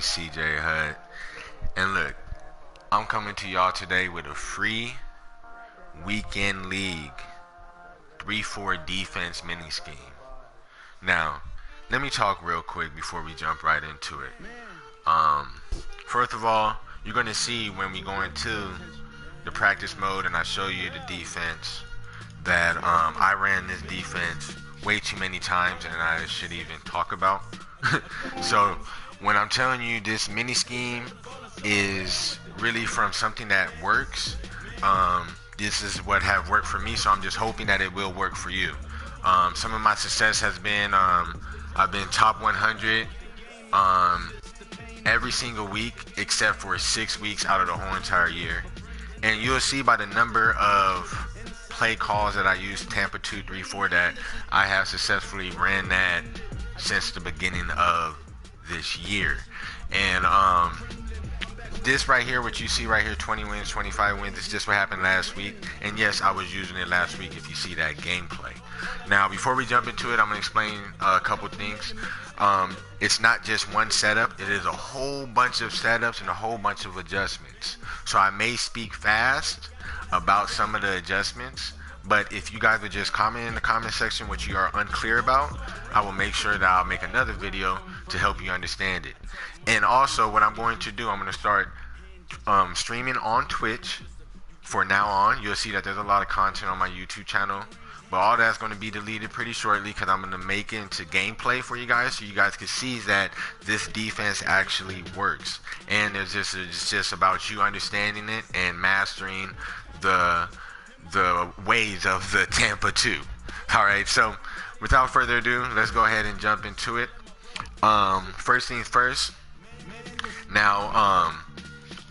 CJ Hud. And look, I'm coming to y'all today with a free weekend league 3-4 defense mini scheme. Now, let me talk real quick before we jump right into it. First of all, you're going to see when we go into the practice mode and I show you the defense that I ran this defense way too many times and I should even talk about. So when I'm telling you this mini scheme is really from something that works, this is what have worked for me, so I'm just hoping that it will work for you. Some of my success has been I've been top 100 every single week except for 6 weeks out of the whole entire year. And you'll see by the number of play calls that I use, Tampa 2-3-4, that I have successfully ran that since the beginning of this year. And this right here, what you see right here, 20 wins, 25 wins, is just what happened last week. And yes, I was using it last week if you see that gameplay. Now, before we jump into it, I'm going to explain a couple things. It's not just one setup. It is a whole bunch of setups and a whole bunch of adjustments. So I may speak fast about some of the adjustments, but if you guys would just comment in the comment section what you are unclear about, I will make sure that I'll make another video to help you understand it. And also, what I'm going to do, I'm going to start streaming on Twitch for now on. You'll see that there's a lot of content on my YouTube channel, but all that's going to be deleted pretty shortly because I'm going to make it into gameplay for you guys so you guys can see that this defense actually works. And it's just about you understanding it and mastering the ways of the Tampa 2. Alright, so without further ado, let's go ahead and jump into it. First things first. Now,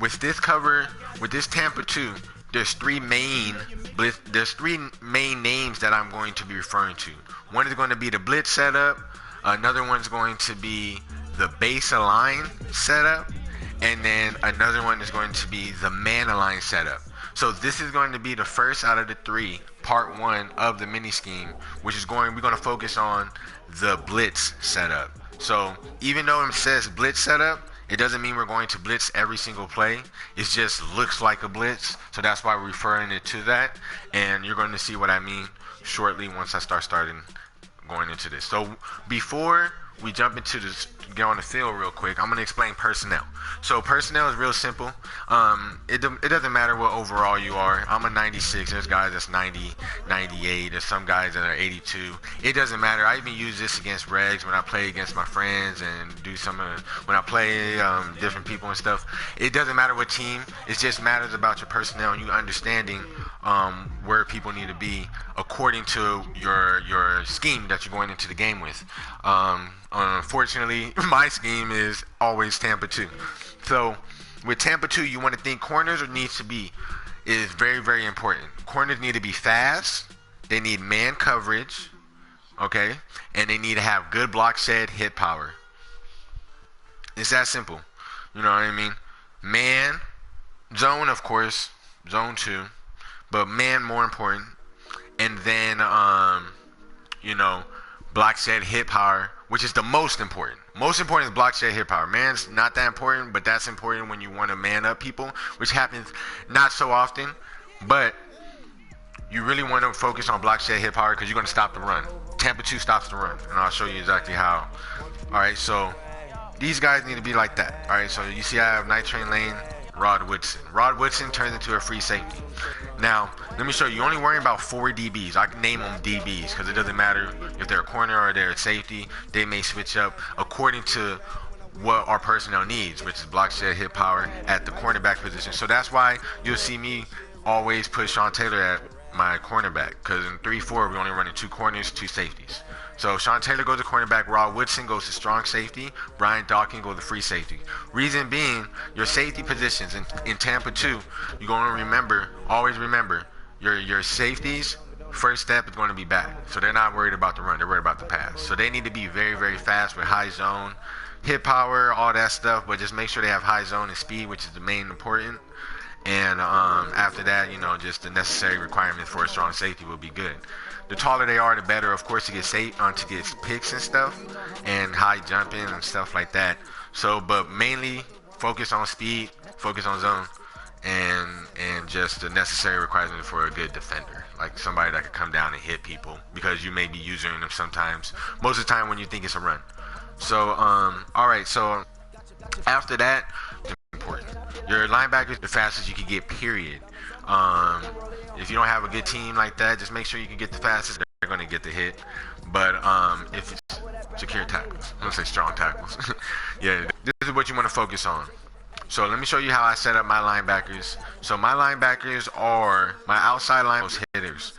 with this cover, with this Tampa 2, there's three main names that I'm going to be referring to. One is going to be the blitz setup, another one's going to be the base align setup, and then another one is going to be the man align setup. So this is going to be the first out of the three, part one of the mini scheme, which is we're going to focus on the blitz setup. So even though it says blitz setup, it doesn't mean we're going to blitz every single play. It just looks like a blitz. So that's why we're referring it to that. And you're going to see what I mean shortly once I start going into this. So before we jump into this, get on the field real quick, I'm going to explain personnel. So personnel is real simple. It doesn't matter what overall you are. I'm a 96. There's guys that's 90, 98. There's some guys that are 82. It doesn't matter. I even use this against regs when I play against my friends and do when I play different people and stuff. It doesn't matter what team. It just matters about your personnel and you understanding where people need to be according to your scheme that you're going into the game with. Unfortunately, my scheme is always Tampa 2. So with Tampa 2, you want to think corners is very, very important. Corners need to be fast. They need man coverage, okay? And they need to have good block shed hit power. It's that simple. You know what I mean? Man, zone, of course, zone 2, but man more important. And then, block shed hit power, which is the most important. Most important is block shed hit power. Man's not that important, but that's important when you want to man up people, which happens not so often. But you really want to focus on block shed hit power because you're going to stop the run. Tampa 2 stops the run, and I'll show you exactly how. All right, so these guys need to be like that. All right, so you see I have Night Train Lane, Rod Woodson. Rod Woodson turns into a free safety. Now, let me show you. You're only worrying about 4 DBs. I can name them DBs because it doesn't matter if they're a corner or they're a safety. They may switch up according to what our personnel needs, which is block shed hit power at the cornerback position. So that's why you'll see me always put Sean Taylor at my cornerback because in 3-4, we're only running 2 corners, 2 safeties. So Sean Taylor goes to cornerback, Rod Woodson goes to strong safety, Brian Dawkins goes to free safety. Reason being, your safety positions in Tampa 2, you're going to always remember, your safeties, first step is going to be back. So they're not worried about the run, they're worried about the pass. So they need to be very, very fast with high zone, hit power, all that stuff, but just make sure they have high zone and speed, which is the main important. And after that, just the necessary requirements for a strong safety will be good. The taller they are, the better, of course, to get picks and stuff, and high jumping and stuff like that. So, but mainly focus on speed, focus on zone, and just the necessary requirement for a good defender, like somebody that could come down and hit people because you may be using them sometimes. Most of the time when you think it's a run. So, all right. So after that, important. Your linebacker is the fastest you can get. Period. Um, if you don't have a good team like that, just make sure you can get the fastest. They're going to get the hit. But if it's secure tackles, I'm gonna say strong tackles. Yeah, this is what you want to focus on. So let me show you how I set up my linebackers. So my linebackers are my outside line hitters.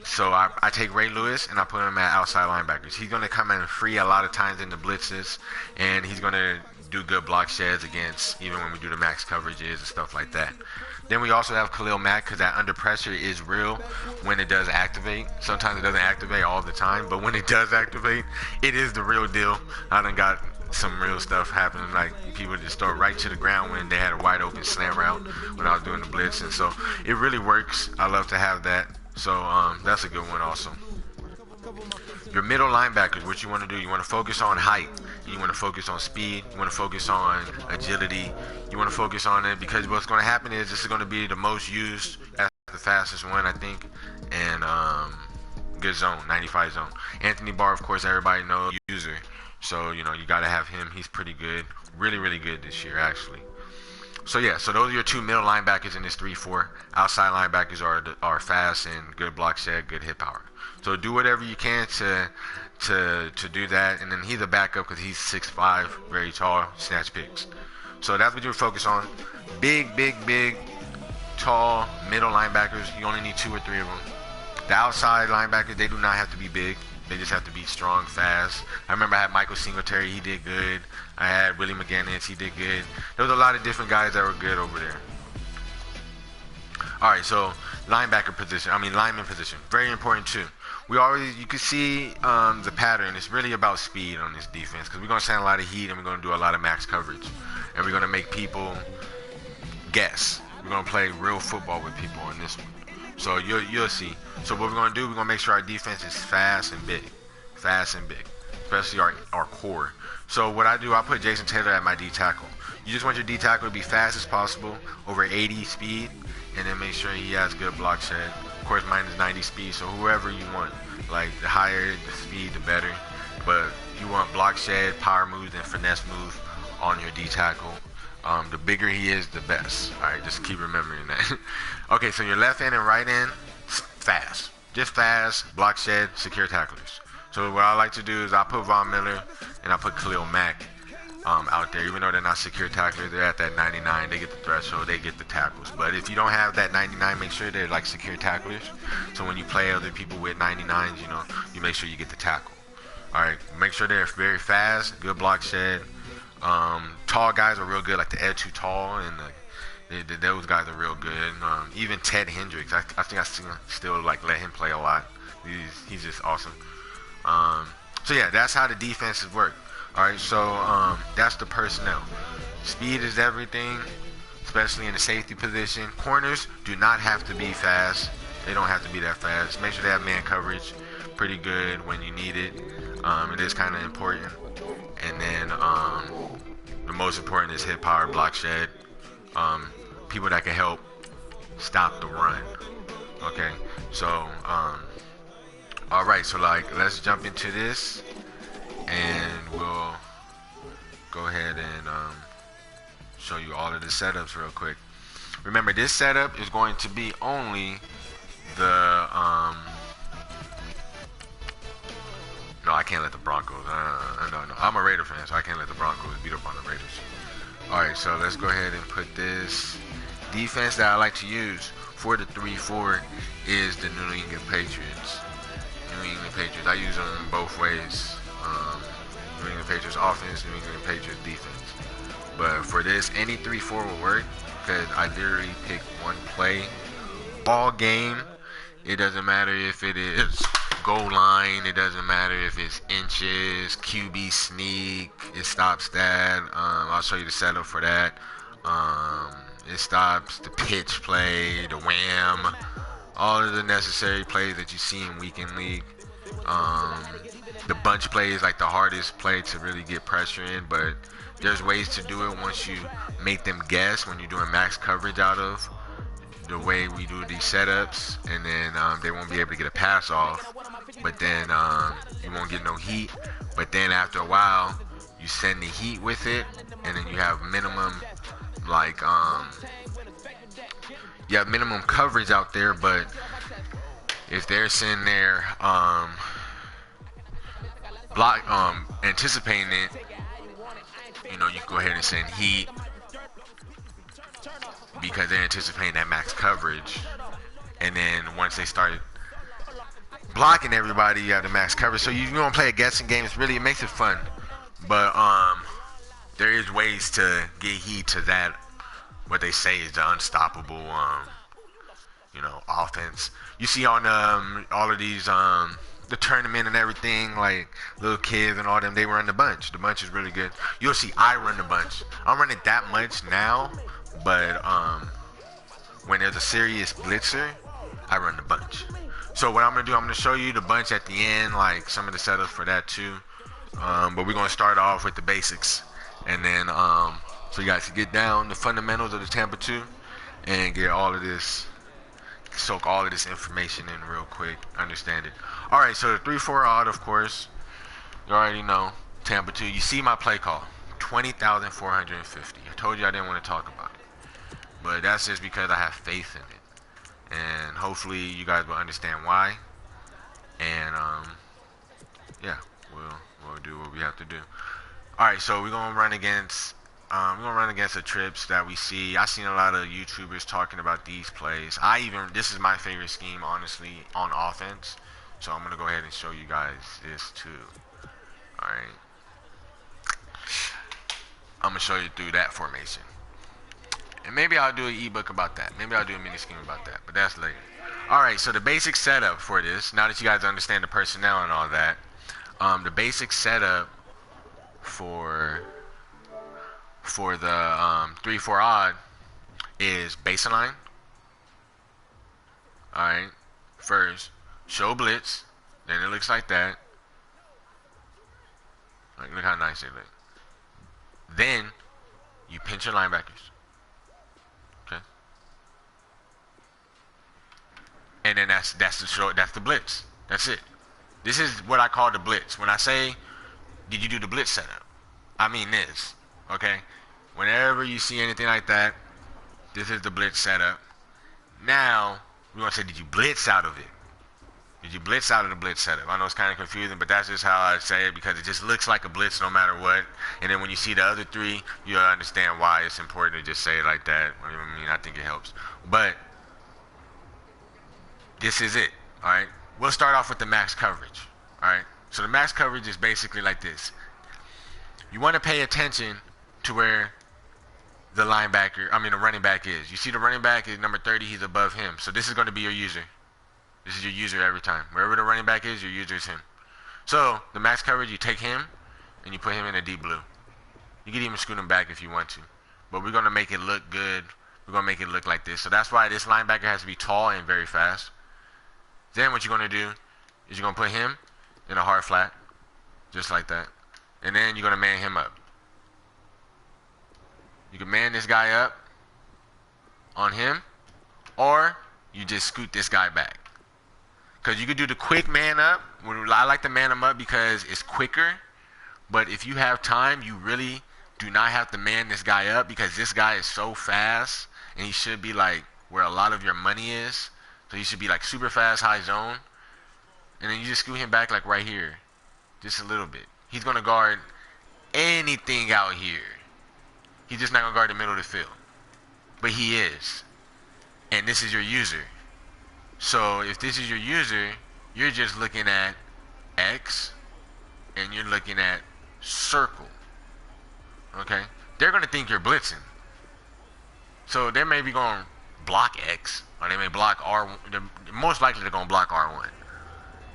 So I take Ray Lewis and I put him at outside linebackers. He's going to come in free a lot of times in the blitzes, and he's going to do good block sheds against, even when we do the max coverages and stuff like that. Then we also have Khalil Mack, because that under pressure is real when it does activate. Sometimes it doesn't activate all the time, but when it does activate, it is the real deal. I done got some real stuff happening, like people just throw right to the ground when they had a wide open slant route when I was doing the blitz, and so it really works. I love to have that. So that's a good one also. Your middle linebackers, what you want to do, you want to focus on height, you want to focus on speed, you want to focus on agility, you want to focus on it, because what's going to happen is this is going to be the most used, the fastest one, I think, and good zone, 95 zone. Anthony Barr, of course, everybody knows, user. So, you got to have him. He's pretty good. Really, really good this year, actually. So, yeah, so those are your two middle linebackers in this 3-4. Outside linebackers are fast and good block shed, good hit power. So do whatever you can to do that. And then he's a backup because he's 6'5", very tall, snatch picks. So that's what you focus on. Big, tall middle linebackers. You only need 2 or 3 of them. The outside linebackers, they do not have to be big. They just have to be strong, fast. I remember I had Michael Singletary, he did good. I had Willie McGinnis, he did good. There was a lot of different guys that were good over there. All right, so lineman position, very important too. You can see the pattern. It's really about speed on this defense, because we're gonna send a lot of heat and we're gonna do a lot of max coverage, and we're gonna make people guess. We're gonna play real football with people on this one. So you'll see. So what we're going to do, we're going to make sure our defense is fast and big, especially our core. So what I do, I put Jason Taylor at my D tackle. You just want your D tackle to be fast as possible, over 80 speed, and then make sure he has good block shed. Of course, mine is 90 speed, so whoever you want. Like, the higher the speed, the better. But you want block shed, power moves, and finesse moves on your D tackle. The bigger he is, the best. All right, just keep remembering that. Okay, so your left end and right end, fast. Just fast, block shed, secure tacklers. So what I like to do is I put Von Miller and I put Khalil Mack out there. Even though they're not secure tacklers, they're at that 99. They get the threshold, they get the tackles. But if you don't have that 99, make sure they're like secure tacklers. So when you play other people with 99s, you make sure you get the tackle. All right, make sure they're very fast, good block shed. Tall guys are real good, like the Ed Too Tall, and those guys are real good. Even Ted Hendricks, I think I still like let him play a lot. He's just awesome. So yeah, that's how the defenses work. All right, so that's the personnel. Speed is everything, especially in the safety position. Corners do not have to be fast. They don't have to be that fast. Make sure they have man coverage pretty good when you need it. It is kind of important. And then the most important is hit power, block shed. People that can help stop the run. Okay, so all right, so let's jump into this, and we'll go ahead and show you all of the setups real quick. Remember, this setup is going to be only the no, I can't let the Broncos. No. I'm a Raider fan, so I can't let the Broncos beat up on the Raiders. All right, so let's go ahead and put this defense that I like to use for the 3-4 is the New England Patriots. I use them both ways. New England Patriots offense, New England Patriots defense. But for this, any 3-4 will work, because I literally pick one play all game. It doesn't matter if it is goal line, it doesn't matter if it's inches, QB sneak, it stops that. I'll show you the setup for that. It stops the pitch play, the wham, all of the necessary plays that you see in weekend league. The bunch play is like the hardest play to really get pressure in, but there's ways to do it once you make them guess when you're doing max coverage out of the way we do these setups, and then they won't be able to get a pass off, but then you won't get no heat. But then after a while, you send the heat with it, and then you have minimum like you have minimum coverage out there. But if they're sitting there anticipating it, you know, you can go ahead and send heat because they're anticipating that max coverage. And then once they start blocking everybody, you have the max coverage. So you don't play a guessing game. It's really, it makes it fun. But there is ways to get heat to that, what they say is the unstoppable you know, offense. You see on all of these the tournament and everything, like little kids and all them, they run the bunch. The bunch is really good. You'll see I run the bunch. I don't run it that much now, but when there's a serious blitzer, I run the bunch. So what I'm gonna do, I'm gonna show you the bunch at the end, like some of the setups for that too. But we're gonna start off with the basics, and then so you guys can get down the fundamentals of the Tampa 2 and get all of this, soak all of this information in real quick, understand it. All right, so the 3-4 odd, of course, you already know Tampa 2. You see my play call, 20,450. I told you I didn't want to talk about it, but that's just because I have faith in it, and hopefully you guys will understand why. And yeah, we'll do what we have to do. All right, so we're gonna run against the trips that we see. I've seen a lot of YouTubers talking about these plays. This is my favorite scheme, honestly, on offense. So I'm gonna go ahead and show you guys this too. All right, I'm gonna show you through that formation, and maybe I'll do an ebook about that. Maybe I'll do a mini scheme about that, but that's later. All right, so the basic setup for this, now that you guys understand the personnel and all that, the basic setup for the 3-4 odd is baseline. All right, first show blitz, then it looks like that. Like, look how nice they look. Then you pinch your linebackers. Okay, and then that's the blitz. That's it. This is what I call the blitz. When I say, did you do the blitz setup? I mean this. Okay, whenever you see anything like that, this is the blitz setup. Now we're gonna say, did you blitz out of it? Did you blitz out of the blitz setup? I know it's kind of confusing, but that's just how I say it, because it just looks like a blitz no matter what. And then when you see the other three, you'll understand why it's important to just say it like that. I mean, I think it helps. But this is it. All right, we'll start off with the max coverage. All right, so the max coverage is basically like this. You want to pay attention to where the running back is. You see the running back is number 30, he's above him. So this is going to be your user. This is your user every time. Wherever the running back is, your user is him. So the max coverage, you take him and you put him in a deep blue. You can even scoot him back if you want to. But we're going to make it look good. We're going to make it look like this. So that's why this linebacker has to be tall and very fast. Then what you're going to do is you're going to put him in a hard flat, just like that. And then you're going to man him up. You can man this guy up on him, or you just scoot this guy back. Because you could do the quick man up. I like to man him up because it's quicker. But if you have time, you really do not have to man this guy up, because this guy is so fast, and he should be like where a lot of your money is. So he should be like super fast, high zone. And then you just scoot him back like right here. Just a little bit. He's going to guard anything out here. He's just not going to guard the middle of the field. But he is. And this is your user. So if this is your user, you're just looking at X and you're looking at circle. Okay? They're going to think you're blitzing. So they may be going to block X, or they may block R1. Most likely they're going to block R1.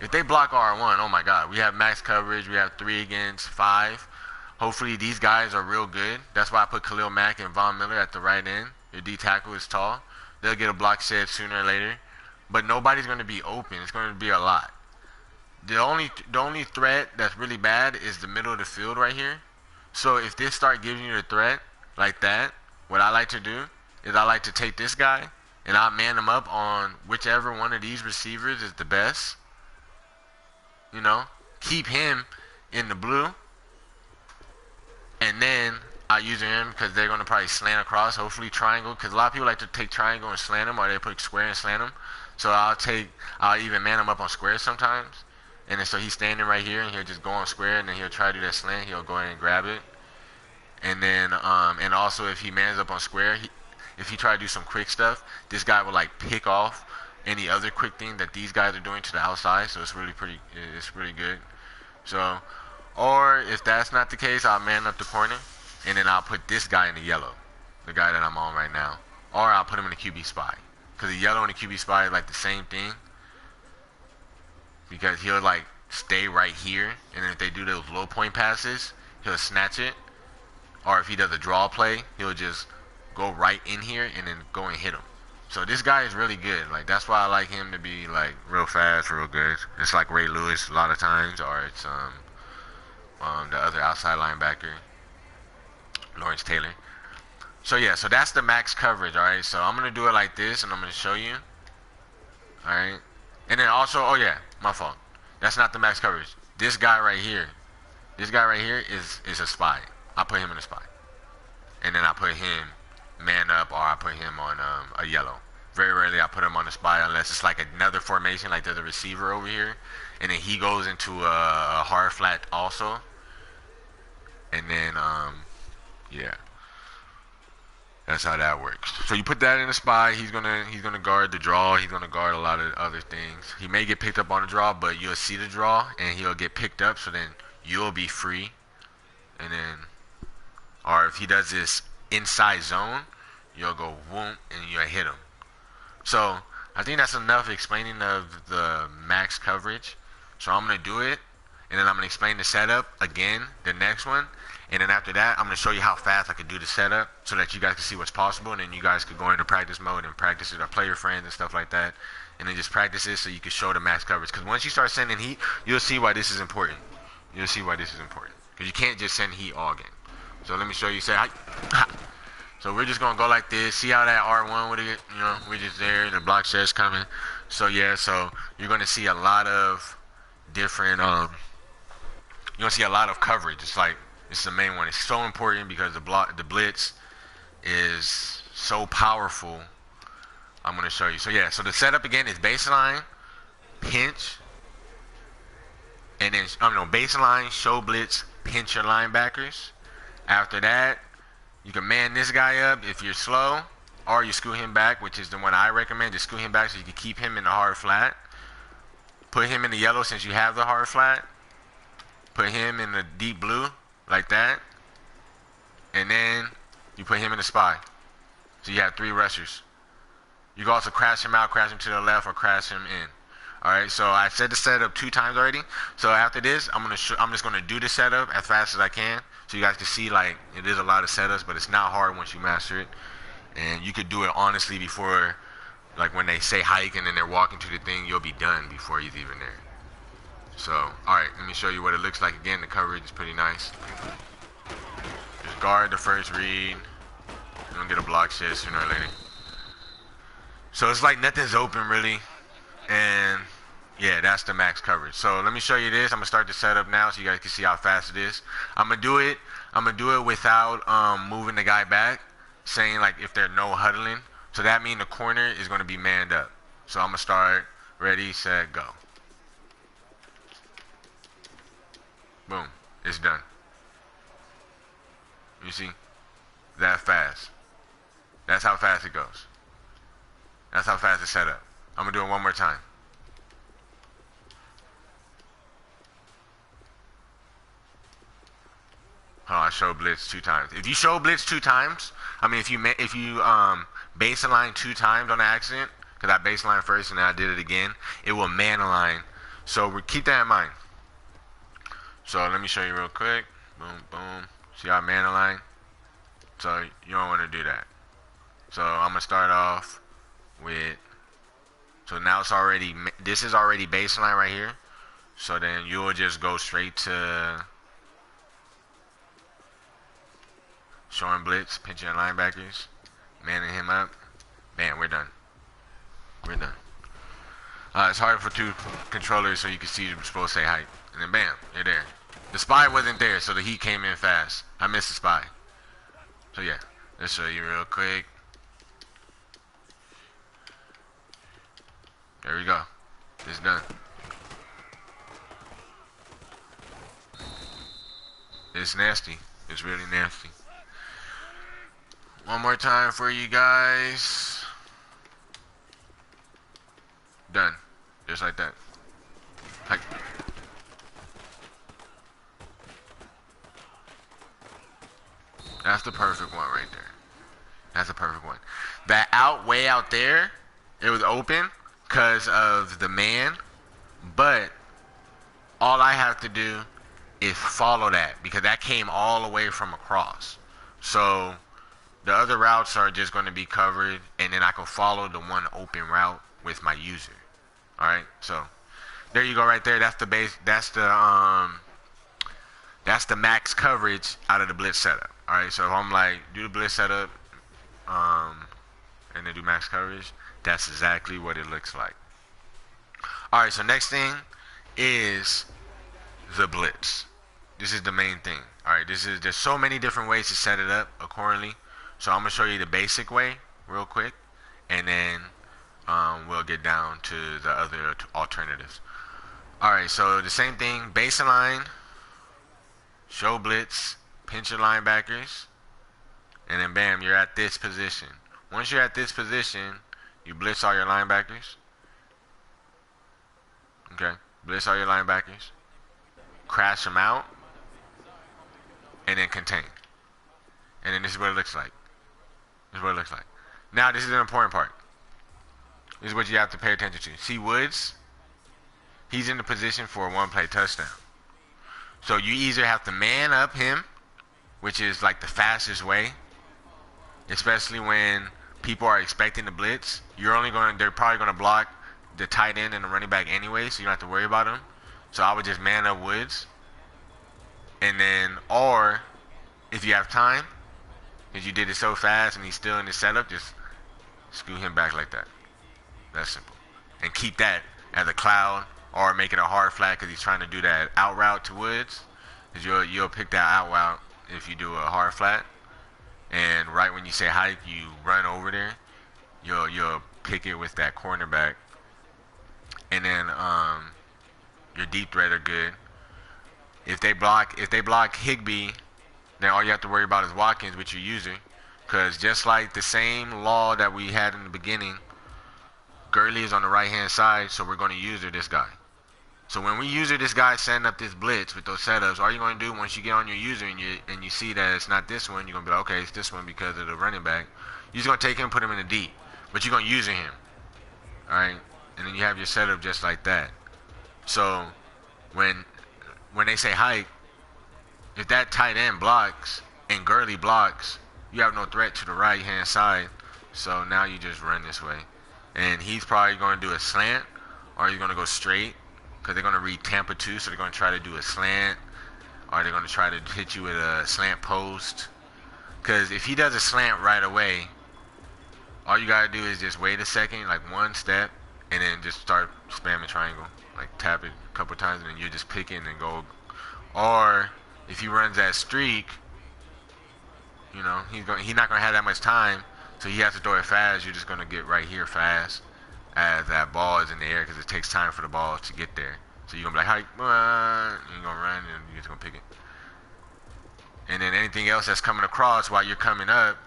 If they block R1, oh my God, we have max coverage. We have 3 against 5. Hopefully these guys are real good. That's why I put Khalil Mack and Von Miller at the right end. Your D tackle is tall. They'll get a block shed sooner or later. But nobody's going to be open. It's going to be a lot. The only threat that's really bad is the middle of the field right here. So if this start giving you a threat like that, what I like to do is I like to take this guy and I man him up on whichever one of these receivers is the best. You know, keep him in the blue, and then I use him because they're gonna probably slant across, hopefully triangle, because a lot of people like to take triangle and slant them, or they put square and slant them. So I'll even man him up on square sometimes, and then so he's standing right here, and he'll just go on square, and then he'll try to do that slant. He'll go ahead and grab it, and then and also if he mans up on square, if he try to do some quick stuff, this guy will like pick off any other quick thing that these guys are doing to the outside. So it's really good. So, or if that's not the case, I'll man up the corner, and then I'll put this guy in the yellow, the guy that I'm on right now, or I'll put him in the QB spy, because the yellow and the QB spy is like the same thing, because he'll like stay right here, and if they do those low point passes, he'll snatch it, or if he does a draw play, he'll just go right in here and then go and hit him. So this guy is really good. Like, that's why I like him to be like real fast, real good. It's like Ray Lewis a lot of times, or it's the other outside linebacker, Lawrence Taylor. So yeah, so that's the max coverage. All right, so I'm gonna do it like this, and I'm gonna show you. All right, and then also, oh yeah, my fault. That's not the max coverage. This guy right here is a spy. I put him in a spy, and then I put him man up, or I put him on a yellow. Very rarely I put him on a spy unless it's like another formation, like there's a receiver over here, and then he goes into a hard flat also, and then yeah, that's how that works. So you put that in a spy. He's gonna guard the draw. He's gonna guard a lot of other things. He may get picked up on the draw, but you'll see the draw, and he'll get picked up. So then you'll be free, and then, or if he does this inside zone, you'll go whoop and you'll hit him. So I think that's enough explaining of the max coverage. So I'm gonna do it, and then I'm gonna explain the setup again, the next one, and then after that I'm gonna show you how fast I can do the setup so that you guys can see what's possible, and then you guys could go into practice mode and practice it, or play your friends and stuff like that, and then just practice it so you can show the max coverage. Because once you start sending heat, you'll see why this is important. You'll see why this is important, because you can't just send heat all game. So let me show you. Say hi. So we're just gonna go like this. See how that R1 would get? You know, we're just there. The block set's coming. So yeah. So you're gonna see a lot of different. You're gonna see a lot of coverage. It's like it's the main one. It's so important because the blitz is so powerful. I'm gonna show you. So yeah. So the setup again is baseline, pinch, and then baseline, show blitz, pinch your linebackers. After that, you can man this guy up if you're slow, or you scoot him back, which is the one I recommend. Just scoot him back so you can keep him in the hard flat. Put him in the yellow since you have the hard flat. Put him in the deep blue, like that. And then you put him in the spy. So you have 3 rushers. You can also crash him out, crash him to the left, or crash him in. Alright, so I said the setup 2 times already. So after this, I'm just gonna do the setup as fast as I can, so you guys can see like it is a lot of setups, but it's not hard once you master it. And you could do it honestly before, like when they say hike and then they're walking to the thing, you'll be done before he's even there. So, alright, let me show you what it looks like again. The coverage is pretty nice. Just guard the first read. You don't get a block shit sooner or later. So it's like nothing's open really. And yeah, that's the max coverage. So let me show you this. I'm gonna start the setup now so you guys can see how fast it is. I'm gonna do it without moving the guy back, saying like if there's no huddling. So that means the corner is gonna be manned up. So I'm gonna start. Ready, set, go. Boom. It's done. You see? That fast. That's how fast it goes. That's how fast it's set up. I'm gonna do it one more time. Oh, I show blitz 2 times. If you show blitz 2 times, I mean, if you baseline 2 times on accident, because I baseline first and then I did it again, it will man align. So keep that in mind. So let me show you real quick. Boom, boom. See how I man align? So you don't want to do that. So I'm gonna start off with. So now this is already baseline right here. So then you'll just go straight to showing blitz, pinching your linebackers, manning him up. Bam, we're done. We're done. It's hard for two controllers so you can see you're supposed to say height. And then bam, you're there. The spy wasn't there, so the heat came in fast. I missed the spy. So yeah, let's show you real quick. There we go. It's done. It's nasty. It's really nasty. One more time for you guys. Done. Just like that. Like. That's the perfect one right there. That's the perfect one. That way out there, it was open because of the man, but all I have to do is follow that because that came all the way from across. So the other routes are just going to be covered, and then I can follow the one open route with my user. All right, so there you go, right there. That's the base. That's the max coverage out of the blitz setup. All right, so if I'm like do the blitz setup, and then do max coverage, that's exactly what it looks like. All right, so next thing is the blitz. This is the main thing. All right, there's so many different ways to set it up accordingly. So I'm gonna show you the basic way real quick, and then we'll get down to the other alternatives. All right, so the same thing: baseline, show blitz, pinch your linebackers, and then bam, you're at this position. Once you're at this position, you blitz all your linebackers. Okay, blitz all your linebackers, crash them out, and then contain. And then this is what it looks like. This is what it looks like. Now, this is an important part. This is what you have to pay attention to. See Woods? He's in the position for a one-play touchdown. So you either have to man up him, which is like the fastest way, especially when people are expecting the blitz. They're probably going to block the tight end and the running back anyway, so you don't have to worry about them. So I would just man up Woods. And then, or if you have time, because you did it so fast and he's still in the setup, just scoot him back like that. That's simple. And keep that as a cloud, or make it a hard flat because he's trying to do that out route to Woods. Because you'll pick that out route if you do a hard flat. And right when you say hike, you run over there. You'll pick it with that cornerback. And then your deep threat are good. If they block Higbee, then all you have to worry about is Watkins with your user. Because just like the same law that we had in the beginning, Gurley is on the right-hand side, so we're going to user this guy. So when we user this guy setting up this blitz with those setups, all you're going to do once you get on your user and you see that it's not this one, you're going to be like, okay, it's this one because of the running back. You're just going to take him and put him in the deep. But you're going to user him. All right? And then you have your setup just like that. So when they say hike, if that tight end blocks and Gurley blocks, you have no threat to the right-hand side. So now you just run this way. And he's probably going to do a slant, or he's going to go straight, because they're going to read Tampa 2, so they're going to try to do a slant, or they're going to try to hit you with a slant post. Because if he does a slant right away, all you got to do is just wait a second, like one step, and then just start spamming triangle. Like tap it a couple times, and then you just pick it and go. Or if he runs that streak, you know, he's not going to have that much time. So he has to throw it fast. You're just going to get right here fast as that ball is in the air because it takes time for the ball to get there. So you're going to be like, hi, you're going to run and you're just going to pick it. And then anything else that's coming across while you're coming up,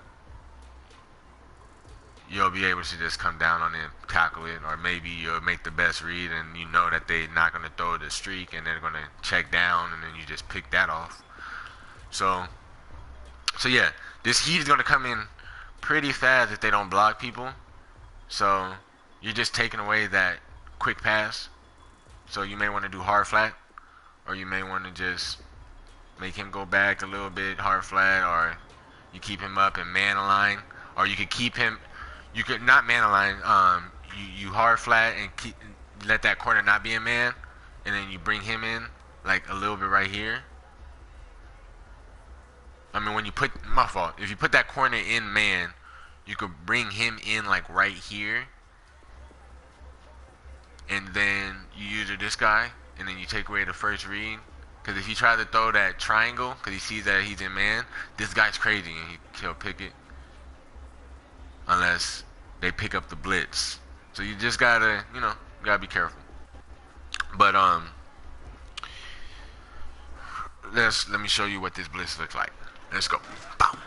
you'll be able to just come down on it, tackle it, or maybe you'll make the best read and you know that they're not going to throw the streak and they're going to check down and then you just pick that off. So yeah, this heat is going to come in pretty fast if they don't block people. So you're just taking away that quick pass. So you may want to do hard flat, or you may want to just make him go back a little bit, hard flat, or you keep him up and man align, or you could keep him. You could not man align. You hard flat and let that corner not be a man, and then you bring him in like a little bit right here. I mean, when you put, my fault, if you put that corner in man, you could bring him in like right here, and then you use this guy, and then you take away the first read. Because if you try to throw that triangle, because he sees that he's in man, this guy's crazy and he'll pick it. Unless they pick up the blitz. So you just gotta, you know, you gotta be careful. But let me show you what this blitz looks like. Let's go. Boom.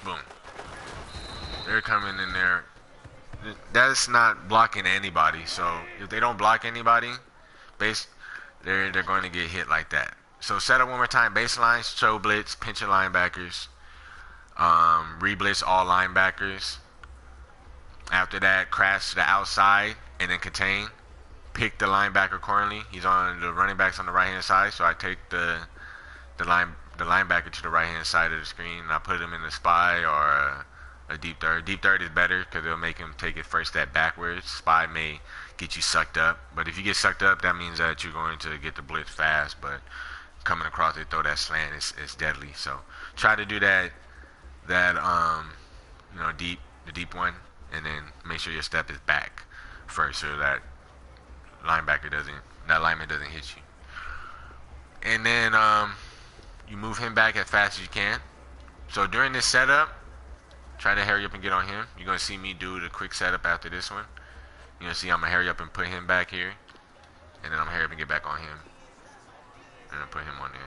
Boom. They're coming in there. That's not blocking anybody. So if they don't block anybody, they're going to get hit like that. So set up one more time. Baseline, show blitz, pinch your linebackers. Re-blitz all linebackers. After that, crash to the outside and then contain. Pick the linebacker cornerly. He's on the running backs on the right hand side, so I take the linebacker to the right hand side of the screen and I put him in the spy or a deep third. Deep third is better because it'll make him take it first step backwards. Spy may get you sucked up, but if you get sucked up, that means that you're going to get the blitz fast. But coming across it, throw that slant is deadly. So try to do that you know, the deep one, and then make sure your step is back first so that lineman doesn't hit you. And then you move him back as fast as you can. So during this setup, try to hurry up and get on him. You're going to see me do the quick setup after this one. You're going to see I'm going to hurry up and put him back here. And then I'm going to hurry up and get back on him. And then put him on there.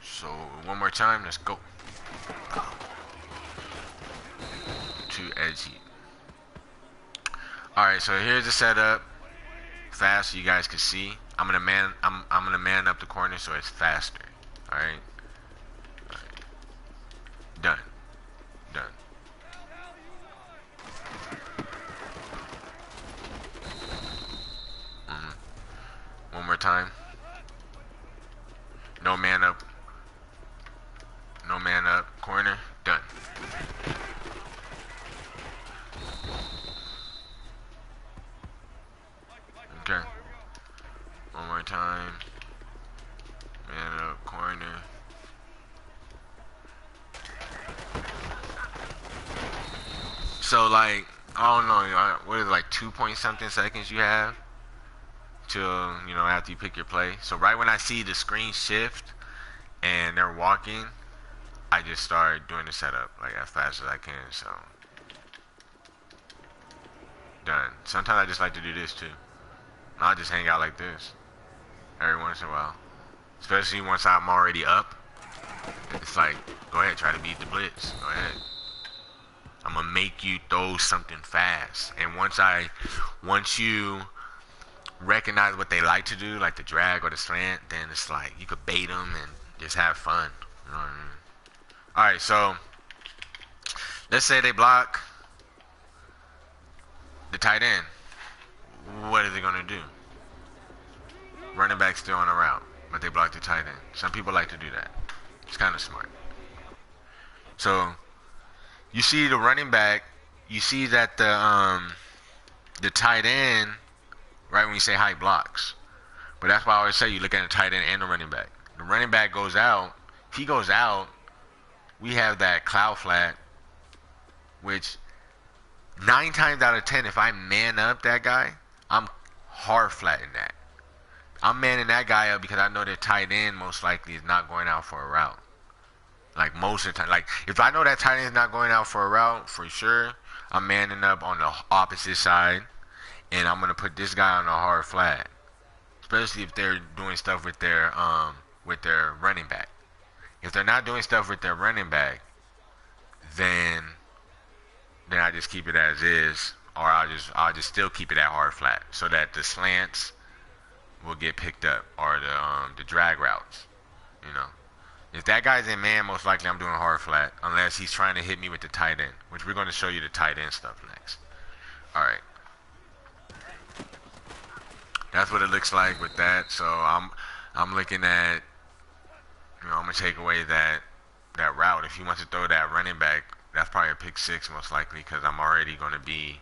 So one more time, let's go. Too edgy. Alright, so here's the setup. Fast so you guys can see. I'm gonna man up the corner so it's faster. Alright. Done. One more time. No man up. Corner. Done. Okay. One more time. Man up, corner. So like, I don't know, what is it, like 2 point something seconds you have till, you know, after you pick your play. So right when I see the screen shift and they're walking, I just start doing the setup like as fast as I can. So done. Sometimes I just like to do this too. I'll just hang out like this every once in a while, especially once I'm already up. It's like, go ahead, try to beat the blitz. Go ahead. I'm gonna make you throw something fast. And once you recognize what they like to do, like the drag or the slant, then it's like you could bait them and just have fun. You know what I mean? All right, so let's say they block the tight end. What are they gonna do? Running back still on a route, but they block the tight end. Some people like to do that. It's kind of smart. So you see the running back, you see that the tight end, right when you say high, blocks. But that's why I always say you look at the tight end and the running back. The running back goes out. If he goes out, we have that cloud flat, which 9 times out of 10, if I man up that guy, I'm hard flatting that. I'm manning that guy up because I know that tight end most likely is not going out for a route. Like most of the time. Like if I know that tight end is not going out for a route, for sure, I'm manning up on the opposite side. And I'm going to put this guy on a hard flat. Especially if they're doing stuff with their running back. If they're not doing stuff with their running back, then I just keep it as is, or I'll just still keep it at hard flat, so that the slants will get picked up, or the drag routes. You know, if that guy's in man, most likely I'm doing hard flat, unless he's trying to hit me with the tight end, which we're going to show you the tight end stuff next. All right, that's what it looks like with that. So I'm looking at, you know, I'm gonna take away that route. If he wants to throw that running back, that's probably a pick six most likely, because I'm already going to be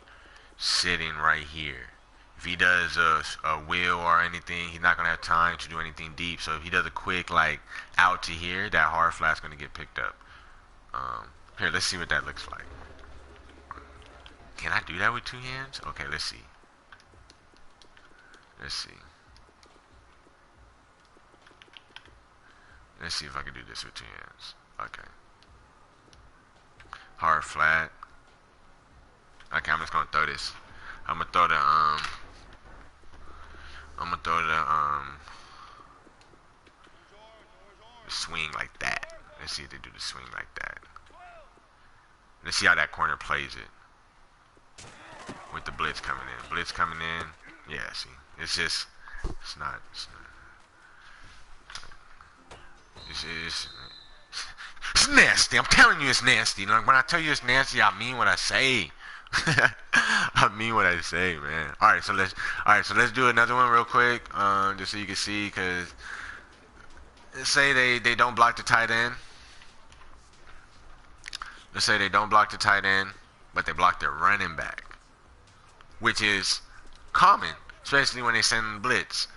sitting right here. if he does a wheel or anything, he's not gonna have time to do anything deep. So if he does a quick like out to here, that hard flat's gonna get picked up. Here, let's see what that looks like. Can I do that with two hands? Okay, let's see. Let's see. Let's see if I can do this with two hands. Okay. Hard flat. Okay, I'm just gonna throw this. I'm gonna throw the swing like that. Let's see if they do the swing like that. Let's see how that corner plays it. With the blitz coming in. Blitz coming in. Yeah, see. It's not. It's nasty. I'm telling you it's nasty. Like, when I tell you it's nasty, I mean what I say. I mean what I say, man. Alright, so let's do another one real quick. Just so you can see, cause let's say they don't block the tight end. Let's say they don't block the tight end, but they block their running back. Which is common, especially when they send blitz.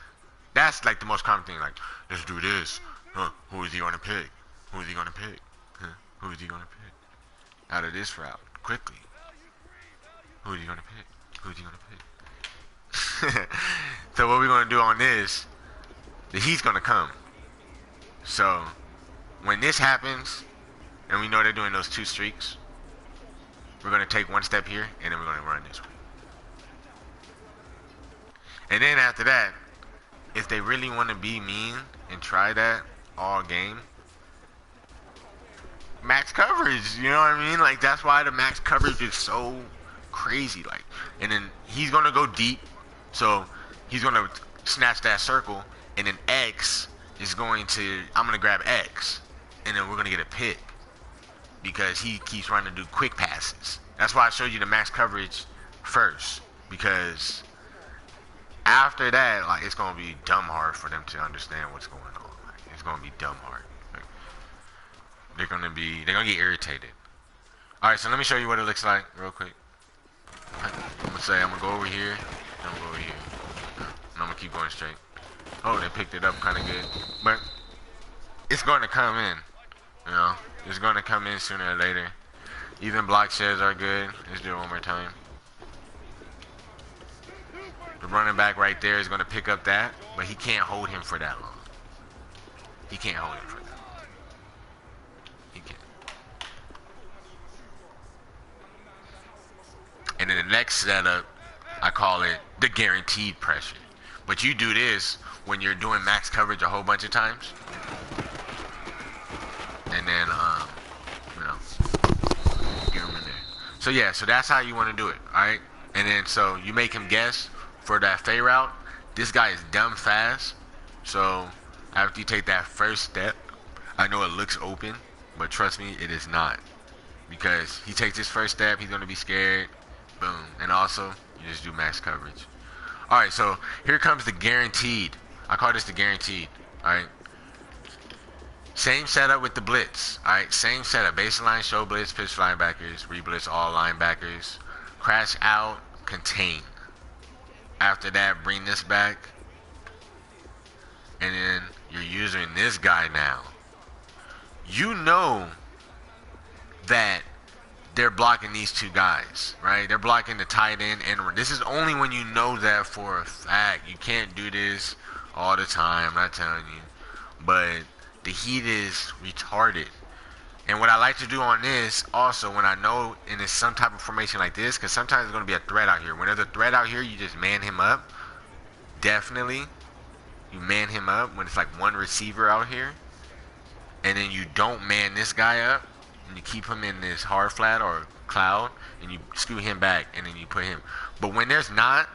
That's like the most common thing, like, let's do this. Who is he gonna pick? Who is he gonna pick? Who is he gonna pick? Out of this route, quickly. Who is he gonna pick? Who is he gonna pick? So what we're gonna do on this, the heat's gonna come. So when this happens, and we know they're doing those two streaks, we're gonna take one step here, and then we're gonna run this way. And then after that, if they really want to be mean and try that all game, max coverage, you know what I mean? Like, that's why the max coverage is so crazy. Like, and then he's gonna go deep, so he's gonna snatch that circle, and then X is going to, I'm gonna grab X, and then we're gonna get a pick because he keeps trying to do quick passes. That's why I showed you the max coverage first, because after that, like, it's gonna be dumb hard for them to understand what's going on. Like, it's gonna be dumb hard. Like, they're gonna get irritated. All right, so let me show you what it looks like real quick. I'm gonna go over here, and I'm gonna go over here, and I'm gonna keep going straight. Oh, they picked it up kind of good, but it's going to come in. You know, it's going to come in sooner or later. Even block sheds are good. Let's do it one more time. The running back right there is going to pick up that, but he can't hold him for that long. He can't hold him for that long. He can't. And then the next setup, I call it the guaranteed pressure. But you do this when you're doing max coverage a whole bunch of times. And then, you know, get him in there. So yeah, so that's how you want to do it, alright? And then, so you make him guess for that fade route. This guy is dumb fast. So after you take that first step, I know it looks open, but trust me, it is not. Because he takes his first step, he's going to be scared. Boom. And also, you just do max coverage. Alright, so here comes the guaranteed. I call this the guaranteed. Alright. Same setup with the blitz. Alright, same setup. Baseline, show blitz, pitch linebackers, re-blitz all linebackers. Crash out, contain. After that, bring this back. And then you're using this guy now. You know that they're blocking these two guys, right? They're blocking the tight end, and this is only when you know that for a fact. You can't do this all the time, I'm not telling you. But the heat is retarded. And what I like to do on this, also, when I know in some type of formation like this, because sometimes there's going to be a threat out here. When there's a threat out here, you just man him up. Definitely. You man him up when it's like one receiver out here. And then you don't man this guy up. And you keep him in this hard flat or cloud, and you scoot him back, and then you put him. But when there's not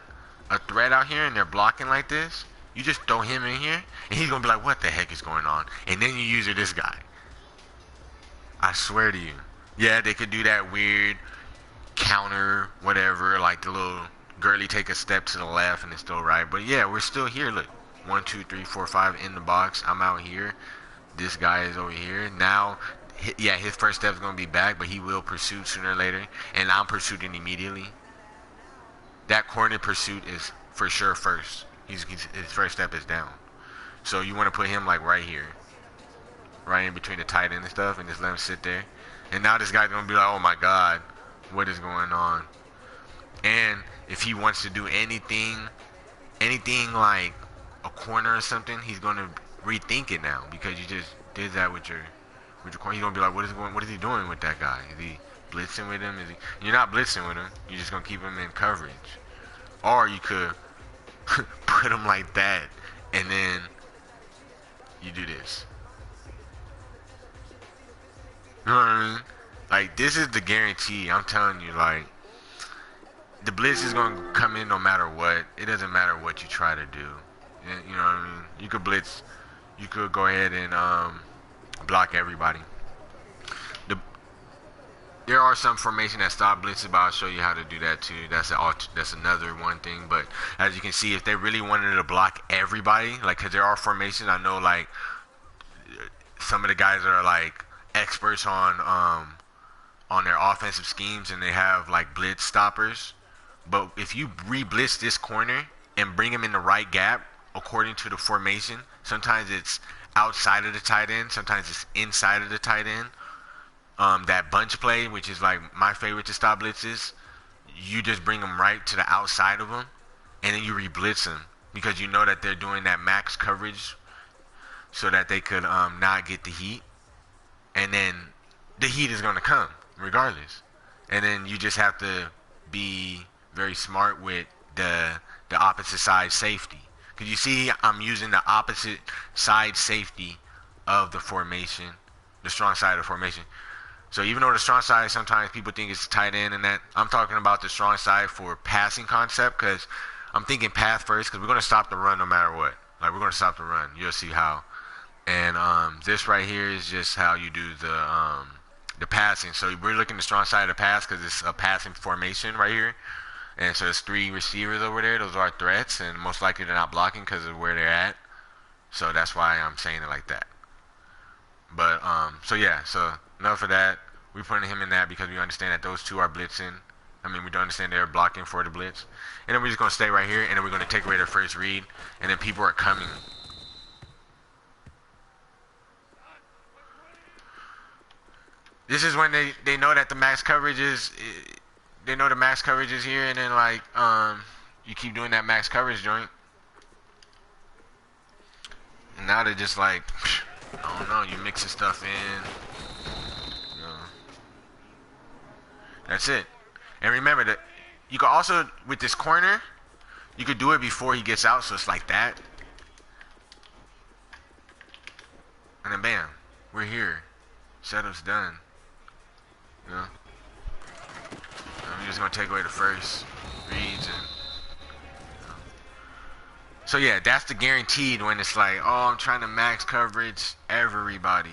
a threat out here and they're blocking like this, you just throw him in here, and he's gonna be like, what the heck is going on? And then you use this guy. I swear to you. Yeah, they could do that weird counter, whatever, like the little girly take a step to the left and it's still right. But yeah, we're still here. Look, 1, 2, 3, 4, 5 in the box. I'm out here. This guy is over here. Now, yeah, his first step is going to be back, but he will pursue sooner or later. And I'm pursuing immediately. That corner pursuit is for sure first. His first step is down. So you want to put him like right here, right in between the tight end and stuff, and just let him sit there. And now this guy's gonna be like, oh my god, what is going on? And if he wants to do anything like a corner or something, he's gonna rethink it now because you just did that with your corner. He's gonna be like, what is he doing with that guy? Is he blitzing with him? You're not blitzing with him. You're just gonna keep him in coverage. Or you could put him like that, and then you do this. You know what I mean? Like, this is the guarantee. I'm telling you, like, the blitz is going to come in no matter what. It doesn't matter what you try to do. You know what I mean? You could blitz. You could go ahead and block everybody. There are some formation that stop blitzes, but I'll show you how to do that too. That's another one thing. But as you can see, if they really wanted to block everybody, like, because there are formations, I know, like, some of the guys are like experts on their offensive schemes, and they have like blitz stoppers. But if you re-blitz this corner and bring him in the right gap according to the formation, sometimes it's outside of the tight end, sometimes it's inside of the tight end. That bunch play, which is like my favorite to stop blitzes, you just bring them right to the outside of them, and then you re-blitz them because you know that they're doing that max coverage so that they could not get the heat, and then the heat is going to come regardless. And then you just have to be very smart with the opposite side safety, because you see I'm using the opposite side safety of the formation, the strong side of the formation. So even though the strong side, sometimes people think it's tight end and that, I'm talking about the strong side for passing concept, because I'm thinking path first, because we're going to stop the run no matter what. Like, we're going to stop the run. You'll see how. And this right here is just how you do the passing. So we're looking at the strong side of the pass because it's a passing formation right here. And so there's 3 receivers over there. Those are threats, and most likely they're not blocking because of where they're at. So that's why I'm saying it like that. But, so yeah, so enough of that. We're putting him in that because we understand that those two are blitzing. I mean, we don't understand they're blocking for the blitz. And then we're just going to stay right here, and then we're going to take away their first read, and then people are coming. This is when they know that the max coverage is, they know the max coverage is here, and then like, you keep doing that max coverage joint. And now they're just like, I don't know, you mixing stuff in. That's it. And remember that you can also, with this corner, you could do it before he gets out, so it's like that. And then bam, we're here. Setup's done. You know? I'm just gonna take away the first reads and so yeah, that's the guaranteed when it's like, oh, I'm trying to max coverage everybody.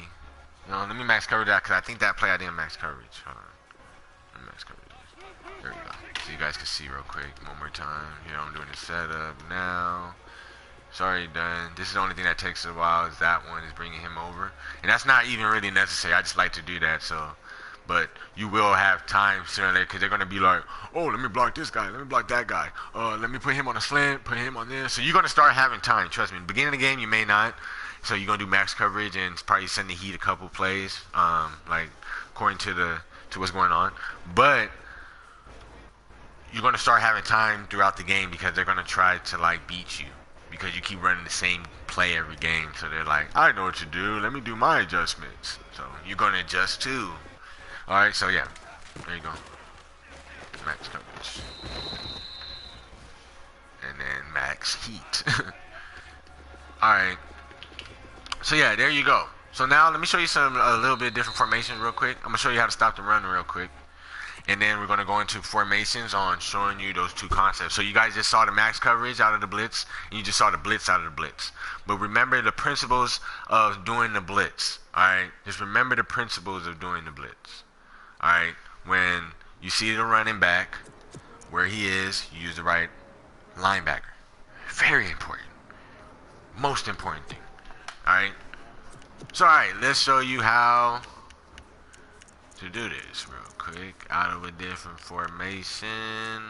You know, let me max coverage that because I think that play I didn't max coverage. Hold on. Max coverage. There we go. So you guys can see real quick one more time. Here I'm doing the setup now. Sorry, done. This is the only thing that takes a while is that one is bringing him over, and that's not even really necessary. I just like to do that. So, but you will have time sooner because they're gonna be like, oh, let me block this guy, let me block that guy. Let me put him on a slant, put him on this. So you're gonna start having time. Trust me. Beginning of the game, you may not. So you're gonna do max coverage and probably send the Heat a couple plays, like according to what's going on. But you're gonna start having time throughout the game because they're gonna try to like beat you because you keep running the same play every game. So they're like, I know what to do. Let me do my adjustments. So you're gonna adjust too. All right. So yeah, there you go. Max coverage, and then max heat. All right. So yeah, there you go. So now let me show you a little bit different formation real quick. I'm gonna show you how to stop the run real quick, and then we're gonna go into formations on showing you those two concepts. So you guys just saw the max coverage out of the blitz, and you just saw the blitz out of the blitz. But remember the principles of doing the blitz. All right, just remember the principles of doing the blitz. All right, when you see the running back where he is, you use the right linebacker. Very important. Most important thing. Alright. So alright, let's show you how to do this real quick out of a different formation,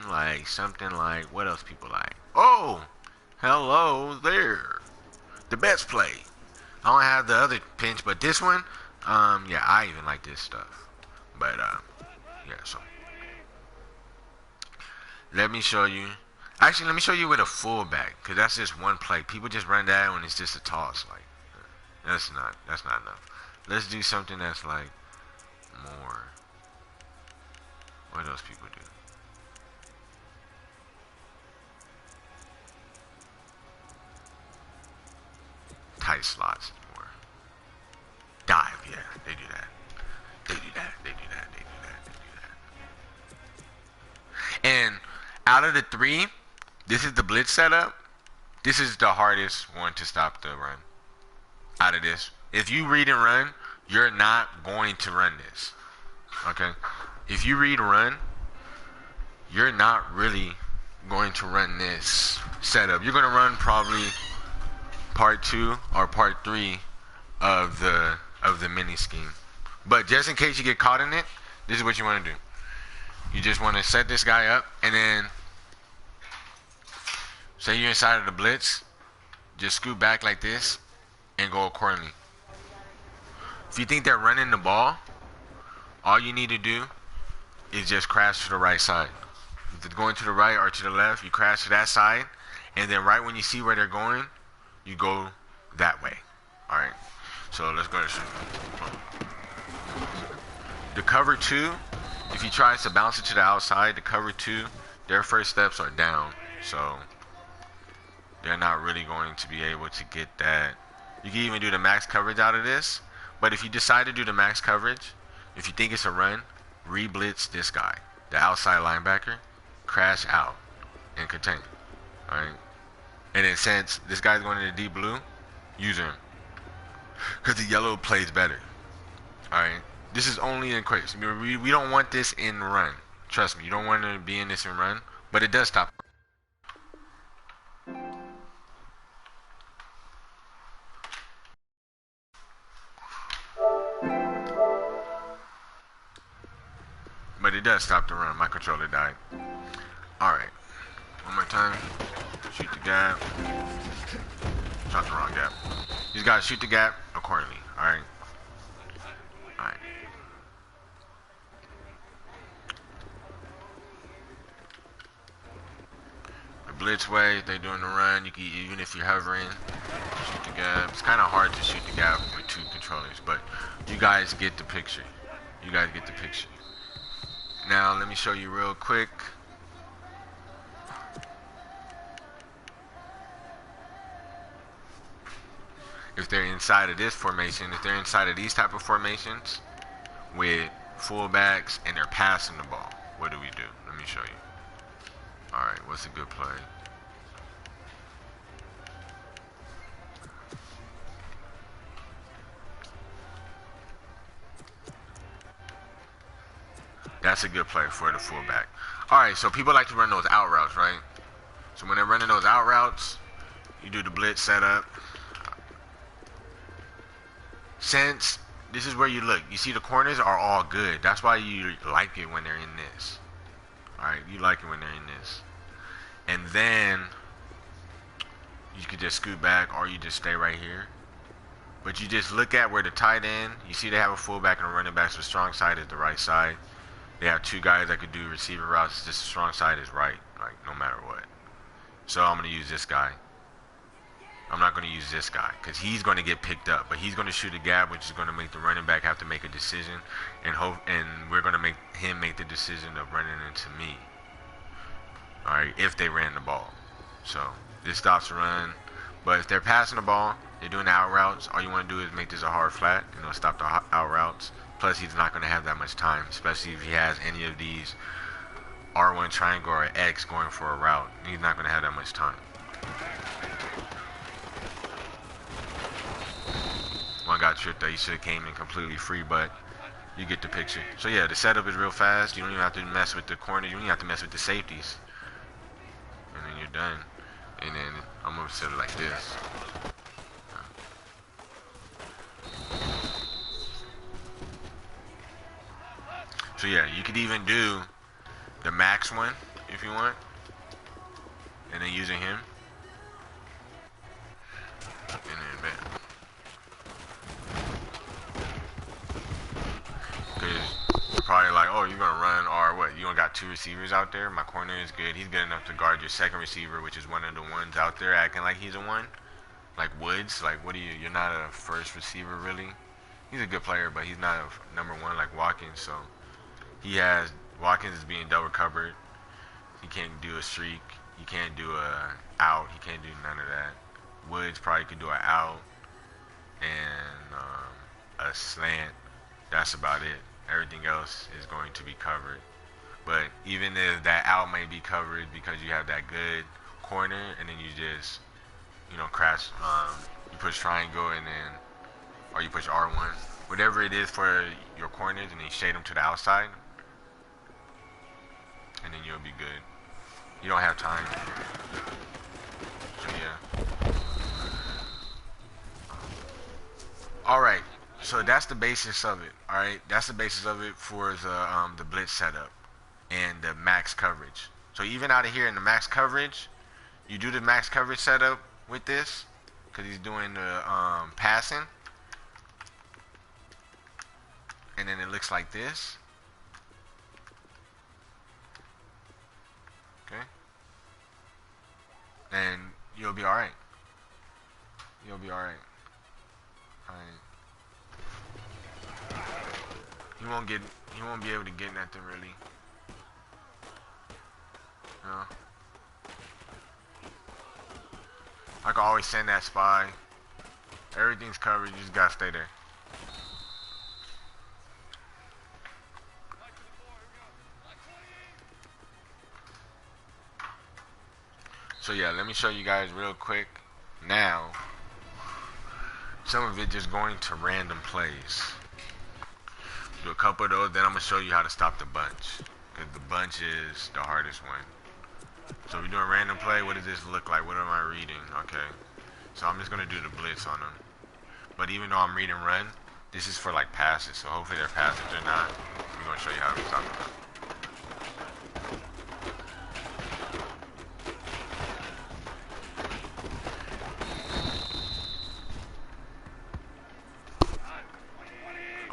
like something like what else people like. Oh, hello there. The best play. I don't have the other pinch, but this one, yeah, I even like this stuff. But yeah, so let me show you. Actually, let me show you with a fullback, cause that's just one play. People just run that when it's just a toss. Like that's not enough. Let's do something that's like more. What else people do? Tight slots more. Dive, yeah, they do that. They do that. They do that. They do that. They do that. And out of the three, this is the blitz setup. This is the hardest one to stop the run. Out of this, if you read and run, you're not going to run this. Okay? If you read and run, you're not really going to run this setup. You're going to run probably part 2 or part 3 of the mini scheme. But just in case you get caught in it, this is what you want to do. You just want to set this guy up, and then say you're inside of the blitz, just scoot back like this and go accordingly. If you think they're running the ball, all you need to do is just crash to the right side. If it's going to the right or to the left, you crash to that side, and then right when you see where they're going, you go that way. Alright, so let's go to shoot. The cover 2, if he tries to bounce it to the outside, the cover 2, their first steps are down, so they're not really going to be able to get that. You can even do the max coverage out of this, but if you decide to do the max coverage, if you think it's a run, re-blitz this guy, the outside linebacker, crash out, and contain. Alright? And then since this guy's going into deep blue, use him. Because the yellow plays better. Alright? This is only in quakes. We don't want this in run. Trust me, you don't want to be in this in run, but it does stop. But it does stop the run. My controller died. Alright. One more time. Shoot the gap. Shot the wrong gap. You just gotta shoot the gap accordingly. Alright. Alright. The blitz way, they doing the run. You can, even if you're hovering, shoot the gap. It's kind of hard to shoot the gap with 2 controllers, but you guys get the picture. You guys get the picture. Now, let me show you real quick. If they're inside of this formation, if they're inside of these type of formations with fullbacks and they're passing the ball, what do we do? Let me show you. Alright, what's a good play? That's a good play for the fullback. Alright, so people like to run those out routes, right? So when they're running those out routes, you do the blitz setup. Since this is where you look, you see the corners are all good. That's why you like it when they're in this. Alright, you like it when they're in this. And then you could just scoot back or you just stay right here. But you just look at where the tight end, you see they have a fullback and a running back, so the strong side is the right side. They have 2 guys that could do receiver routes, just the strong side is right, like no matter what. So I'm going to use this guy. I'm not going to use this guy because he's going to get picked up, but he's going to shoot a gap, which is going to make the running back have to make a decision, and we're going to make him make the decision of running into me. All right, if they ran the ball. So this stops the run, but if they're passing the ball, they're doing the out routes. All you want to do is make this a hard flat, stop the out routes. Plus, he's not going to have that much time, especially if he has any of these R1 triangle or X going for a route. He's not going to have that much time. One got tripped there. He should have came in completely free, but you get the picture. So yeah, the setup is real fast. You don't even have to mess with the corner. You don't even have to mess with the safeties. And then you're done. And then I'm going to set it like this. So yeah, you could even do the max one if you want, and then using him, and then bam. Because you're probably like, oh, you're gonna run or what? You only got 2 receivers out there. My corner is good. He's good enough to guard your second receiver, which is one of the ones out there acting like he's a one. Like Woods, like what are you? You're not a first receiver really. He's a good player, but he's not a number one like Watkins. So he has Watkins is being double covered. He can't do a streak. He can't do a out. He can't do none of that. Woods probably could do an out and a slant. That's about it. Everything else is going to be covered. But even if that out may be covered because you have that good corner, and then you just crash. You push triangle and then, or you push R1, whatever it is for your corners, and then you shade them to the outside, and then you'll be good. You don't have time. So yeah. All right. So that's the basis of it. All right. That's the basis of it for the blitz setup and the max coverage. So even out of here in the max coverage, you do the max coverage setup with this because he's doing the passing, and then it looks like this. Okay. And you'll be all right. You'll be all right. All right. He won't be able to get nothing really. No. I can always send that spy. Everything's covered, you just gotta stay there. So yeah, let me show you guys real quick now. Some of it just going to random plays. Do a couple of those, then I'm gonna show you how to stop the bunch. Cause the bunch is the hardest one. So we're doing random play. What does this look like? What am I reading? Okay. So I'm just gonna do the blitz on them. But even though I'm reading run, this is for like passes. So hopefully they're passes. If they're not, we're gonna show you how to stop them.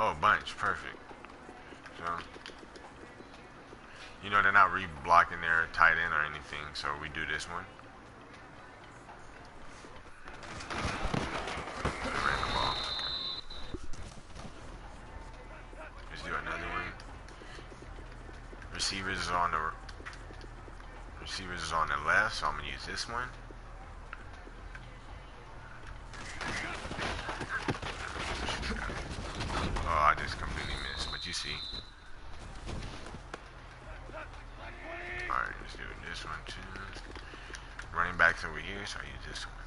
Oh, bunch, perfect. So, they're not re-blocking their tight end or anything, so we do this one. Random ball. Let's do another one. Receivers is on the left, so I'm gonna use this one. Oh, I just completely missed, but you see. Alright, let's do this one too. Running backs over here, so I use this one.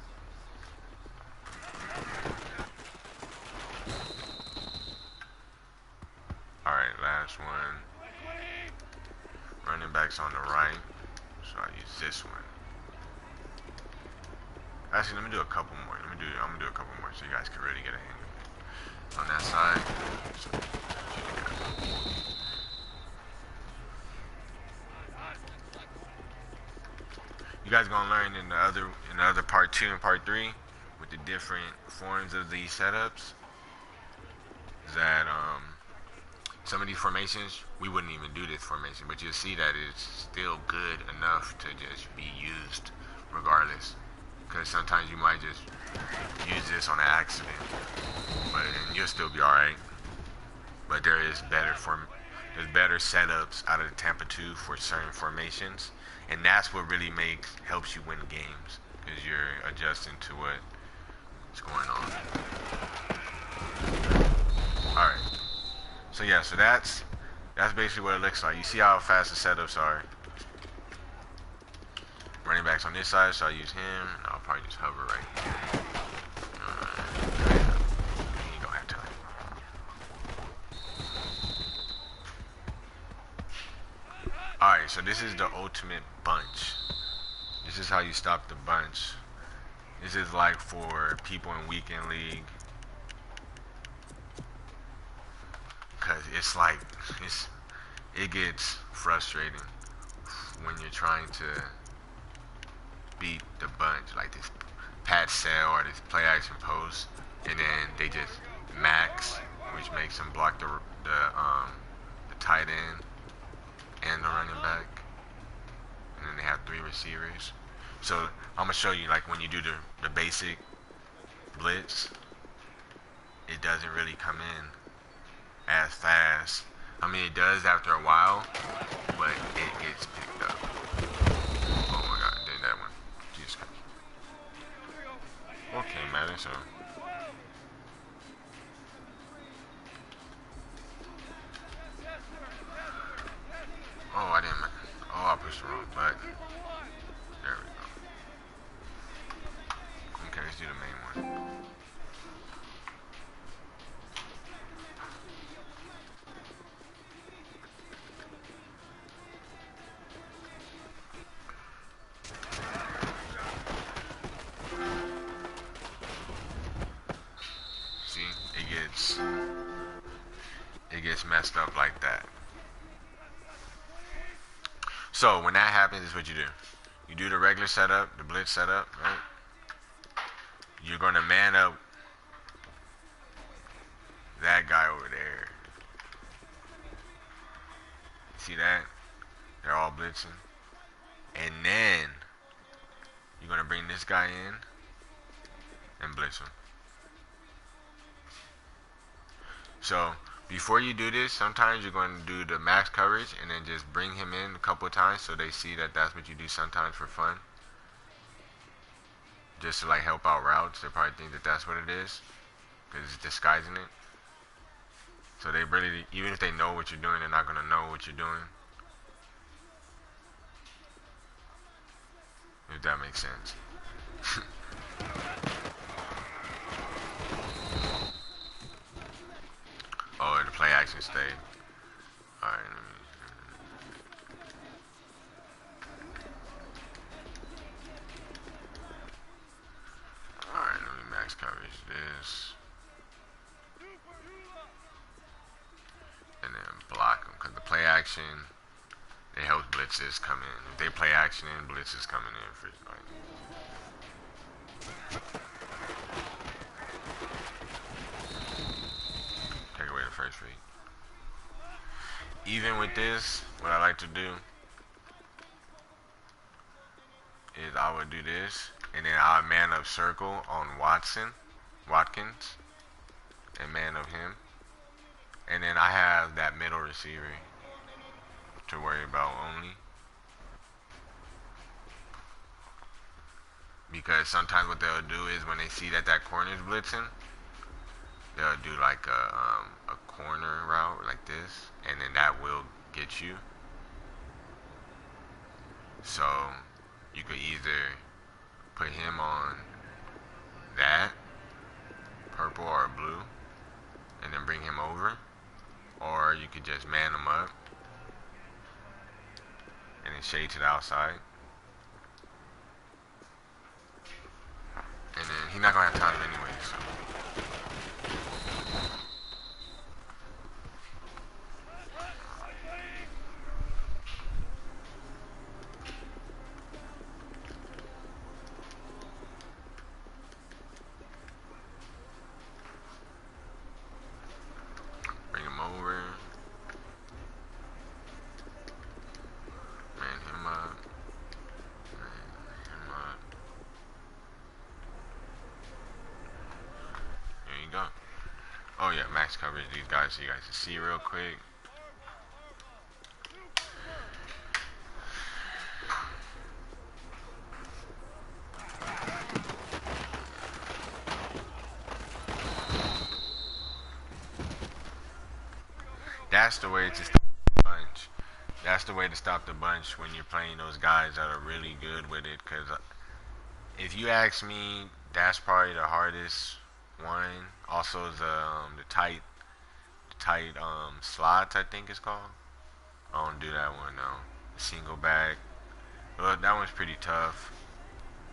Alright, last one. Running backs on the right, so I use this one. Actually, let me do a couple more. I'm gonna do a couple more so you guys can really get a hang of it. On that side. So, you guys gonna learn in the other part 2 and part 3 with the different forms of these setups that some of these formations we wouldn't even do this formation, but you'll see that it's still good enough to just be used regardless. Because sometimes you might just use this on an accident, but you'll still be alright. But there's better setups out of the Tampa 2 for certain formations, and that's what really helps you win games, because you're adjusting to what's going on. Alright. So yeah, so that's basically what it looks like. You see how fast the setups are. Running backs on this side, so I use him. I'll probably just hover right here. He don't have time. Alright, so this is the ultimate bunch. This is how you stop the bunch. This is like for people in weekend league. Cause it's it gets frustrating when you're trying to beat the bunch, like this pat sell or this play action post, and then they just max, which makes them block the tight end and the running back, and then they have 3 receivers. So I'm gonna show you, like, when you do the basic blitz, it doesn't really come in as fast. I mean, it does after a while, but it gets picked up. Oh my god, did that one. Jesus Christ. Okay, Madden, so. Oh, I didn't. Oh, I pushed the wrong button. There we go. Okay, let's do the main one. See, it gets messed up like that. So when that happens, this is what you do. You do the regular setup, the blitz setup, right? You're gonna man up that guy over there. See that? They're all blitzing. And then you're gonna bring this guy in and blitz him. So before you do this, sometimes you're going to do the max coverage and then just bring him in a couple of times so they see that that's what you do sometimes for fun. Just to like help out routes. They probably think that that's what it is because it's disguising it. So they really, even if they know what you're doing, they're not going to know what you're doing. If that makes sense. Oh, the play action stayed. Alright, let me max coverage this. And then block them. Because the play action, it helps blitzes come in. If they play action in, blitzes coming in for like. Take away the first read. Even with this, what I like to do is I would do this, and then I would man up circle on Watkins, and man up him. And then I have that middle receiver to worry about only. Because sometimes what they'll do is when they see that corner's blitzing, they'll do like a corner route like this, and then that will get you. So you could either put him on that, purple or blue, and then bring him over, or you could just man him up and then shade to the outside. And then he's not gonna have time anyway, so. Bring him over. Man him up. There you go. Oh yeah, max coverage these guys so you guys can see real quick. That's the way to stop the bunch. That's the way to stop the bunch when you're playing those guys that are really good with it. Because if you ask me, that's probably the hardest one. Also, the tight slots, I think it's called. I don't do that one though. Single back. Well, that one's pretty tough,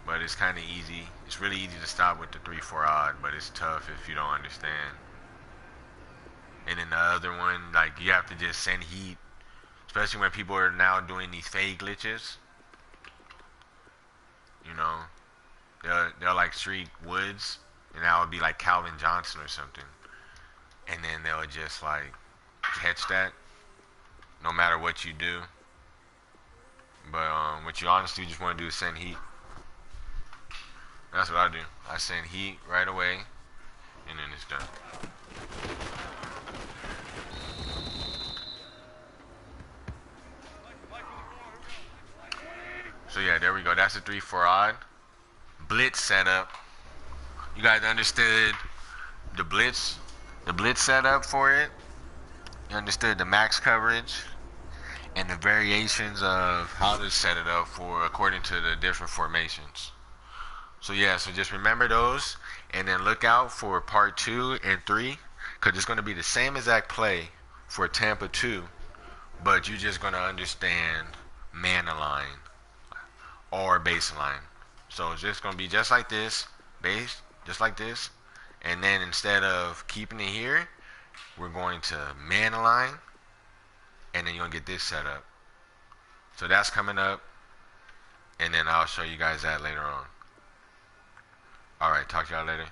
but it's kind of easy. It's really easy to stop with the 3-4 odd, but it's tough if you don't understand. And then the other one, like, you have to just send heat especially when people are now doing these fade glitches. You know, they'll like streak Woods, and that would be like Calvin Johnson or something, and then they'll just like catch that, no matter what you do. But what you honestly just want to do is send heat. That's what I do. I send heat right away, and then it's done. So yeah, there we go. That's a 3-4 odd. Blitz setup. You guys understood the blitz setup for it. You understood the max coverage and the variations of how to set it up for according to the different formations. So yeah, so just remember those, and then look out for part 2 and 3, because it's going to be the same exact play for Tampa 2, but you're just going to understand man align or baseline. So it's just going to be just like this, base, just like this, and then instead of keeping it here, we're going to man align, and then you're going to get this set up. So that's coming up, and then I'll show you guys that later on. Alright, talk to y'all later.